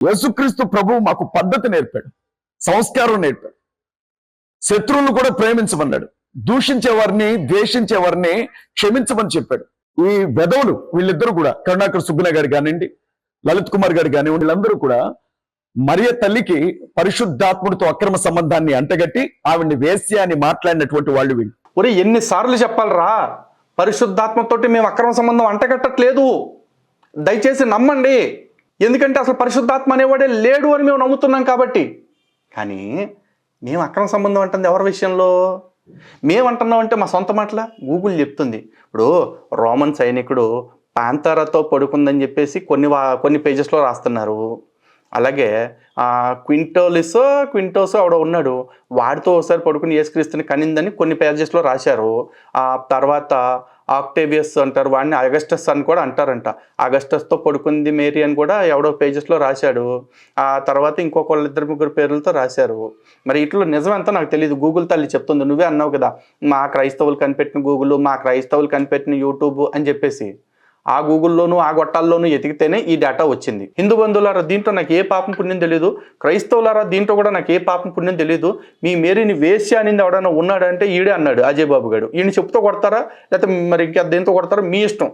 యేసుక్రీస్తు ప్రభువు మాకు పద్ధతి నేర్పాడు, సంస్కారం నేర్పాడు. శత్రువులను కూడా ప్రేమించమన్నాడు, దూషించే వారిని ద్వేషించే వారిని క్షమించమని చెప్పాడు. ఈ వెధవులు వీళ్ళిద్దరూ కూడా, కరుణాకర్ సుబ్బిన గారు కానివ్వండి, లలిత్ కుమార్ గారు కానివ్వండి, వీళ్ళందరూ కూడా మరియ తల్లికి పరిశుద్ధాత్ముడితో అక్రమ సంబంధాన్ని అంటగట్టి ఆవిడ్ని వేశ్య అని మాట్లాడినటువంటి వాళ్ళు వీళ్ళు. ఒరే ఎన్నిసార్లు చెప్పాలరా, పరిశుద్ధాత్మతోటి మేము అక్రమ సంబంధం అంటగట్టట్లేదు, దయచేసి నమ్మండి. ఎందుకంటే అసలు పరిశుద్ధాత్మ అనేవాడే లేడు అని మేము నమ్ముతున్నాం కాబట్టి. కానీ మేము అక్రమ సంబంధం అంటుంది ఎవరి విషయంలో? మేము అంటున్నాం అంటే మా సొంత మాటల గూగుల్ చెప్తుంది. ఇప్పుడు రోమన్ సైనికుడు పాంతరాతో పడుకుందని చెప్పేసి కొన్ని పేజెస్లో రాస్తున్నారు. అలాగే క్వింటోసో ఆవిడ ఉన్నాడు, వాడితో ఒకసారి పడుకుని యేసుక్రీస్తుని కనిందని కొన్ని పేజెస్లో రాశారు. ఆ తర్వాత ఆక్టేవియస్ అంటారు, వాడిని అగస్టస్ అని కూడా అంటారంట. అగస్టస్తో పడుకుంది మేరీ అని కూడా ఎవడో పేజెస్లో రాశాడు. ఆ తర్వాత ఇంకొక ఇద్దరు ముగ్గురు పేర్లతో రాశారు. మరి ఇట్లా నిజమంతా నాకు తెలియదు, గూగుల్ తల్లి చెప్తుంది. నువ్వే అన్నావు కదా, మా క్రైస్తవులు కనిపెట్టిన గూగుల్, మా క్రైస్తవులు కనిపెట్టిన యూట్యూబ్ అని చెప్పేసి. ఆ గూగుల్లోనూ ఆ గొట్టాల్లోనూ ఎతికితేనే ఈ డేటా వచ్చింది. హిందూ బంధువులారా దీంట్లో నాకు ఏ పాపం పుణ్యం తెలియదు, క్రైస్తవులారా దీంట్లో కూడా నాకు ఏ పాపం పుణ్యం తెలియదు. మీ మేరీని వేశ్య అనేది ఎవడన్నా ఉన్నాడంటే ఈడే అన్నాడు అజయ్ బాబు గారు. ఈయన చెప్తూ కొడతారా లేకపోతే మరి ఇంకా దేంతో కొడతారా మీ ఇష్టం.